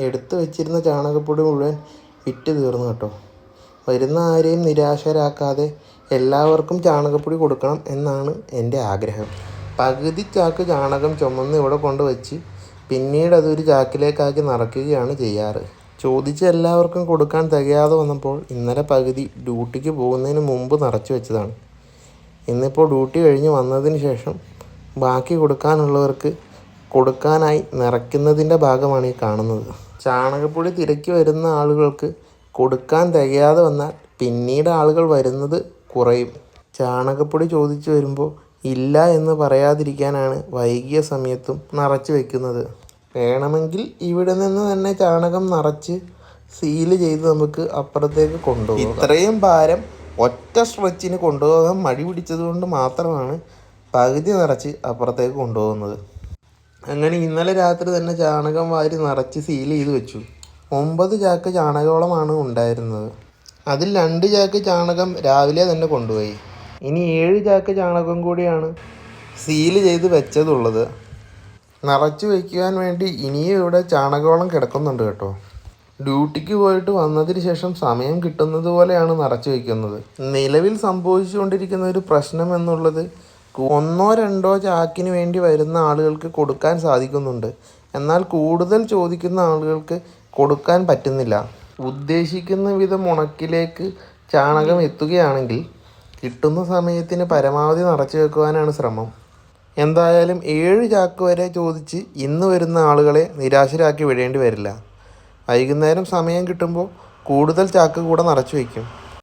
എടുത്തു വെച്ചിരുന്ന ചാണകപ്പൊടി മുഴുവൻ വിറ്റ് തീർന്നു കേട്ടോ. വരുന്ന ആരെയും നിരാശരാക്കാതെ എല്ലാവർക്കും ചാണകപ്പൊടി കൊടുക്കണം എന്നാണ് എൻ്റെ ആഗ്രഹം. പകുതി ചാക്ക് ചാണകം ചുമന്ന് ഇവിടെ കൊണ്ടുവച്ച് പിന്നീട് അതൊരു ചാക്കിലേക്കാക്കി നിറയ്ക്കുകയാണ് ചെയ്യാറ്. ചോദിച്ച് എല്ലാവർക്കും കൊടുക്കാൻ തികയാതെ വന്നപ്പോൾ ഇന്നലെ പകുതി ഡ്യൂട്ടിക്ക് പോകുന്നതിന് മുമ്പ് നിറച്ച് വെച്ചതാണ്. ഇന്നിപ്പോൾ ഡ്യൂട്ടി കഴിഞ്ഞ് വന്നതിന് ശേഷം ബാക്കി കൊടുക്കാനുള്ളവർക്ക് കൊടുക്കാനായി നിറയ്ക്കുന്നതിൻ്റെ ഭാഗമാണ് ഈ കാണുന്നത്. ചാണകപ്പൊടി തിരക്കി വരുന്ന ആളുകൾക്ക് കൊടുക്കാൻ തികയാതെ വന്നാൽ പിന്നീട് ആളുകൾ വരുന്നത് കുറയും. ചാണകപ്പൊടി ചോദിച്ചു വരുമ്പോൾ ഇല്ല എന്ന് പറയാതിരിക്കാനാണ് വൈകിയ സമയത്തും നിറച്ച് വെക്കുന്നത്. വേണമെങ്കിൽ ഇവിടെ നിന്ന് തന്നെ ചാണകം നിറച്ച് സീല് ചെയ്ത് നമുക്ക് അപ്പുറത്തേക്ക് കൊണ്ടുപോകാം. ഇത്രയും ഭാരം ഒറ്റ സ്ട്രെച്ചിന് കൊണ്ടുപോകാൻ മടി പിടിച്ചതുകൊണ്ട് മാത്രമാണ് പകുതി നിറച്ച് അപ്പുറത്തേക്ക് കൊണ്ടുപോകുന്നത്. അങ്ങനെ ഇന്നലെ രാത്രി തന്നെ ചാണകം വാരി നിറച്ച് സീൽ ചെയ്ത് വെച്ചു. 9 ചാക്ക് ചാണകവളമാണ് ഉണ്ടായിരുന്നത്. അതിൽ 2 ചാക്ക് ചാണകം രാവിലെ തന്നെ കൊണ്ടുപോയി. ഇനി 7 ചാക്ക് ചാണകം കൂടിയാണ് സീൽ ചെയ്ത് വെച്ചതുള്ളത്. നിറച്ച് വയ്ക്കുവാൻ വേണ്ടി ഇനിയും ഇവിടെ ചാണകവളം കിടക്കുന്നുണ്ട് കേട്ടോ. ഡ്യൂട്ടിക്ക് പോയിട്ട് വന്നതിന് ശേഷം സമയം കിട്ടുന്നത് പോലെയാണ് നിറച്ച് വയ്ക്കുന്നത്. നിലവിൽ സംഭവിച്ചുകൊണ്ടിരിക്കുന്ന ഒരു പ്രശ്നം എന്നുള്ളത് 1-2 ചാക്കിന് വേണ്ടി വരുന്ന ആളുകൾക്ക് കൊടുക്കാൻ സാധിക്കുന്നുണ്ട്. എന്നാൽ കൂടുതൽ ചോദിക്കുന്ന ആളുകൾക്ക് കൊടുക്കാൻ പറ്റുന്നില്ല. ഉദ്ദേശിക്കുന്ന വിധം ഉണക്കിലേക്ക് ചാണകം എത്തുകയാണെങ്കിൽ കിട്ടുന്ന സമയത്തിന് പരമാവധി നിറച്ച് വെക്കുവാനാണ് ശ്രമം. എന്തായാലും 7 ചാക്ക് വരെ ചോദിച്ച് ഇന്ന് വരുന്ന ആളുകളെ നിരാശരാക്കി വിടേണ്ടി വരില്ല. വൈകുന്നേരം സമയം കിട്ടുമ്പോൾ കൂടുതൽ ചാക്ക് കൂടെ നിറച്ച് വയ്ക്കും.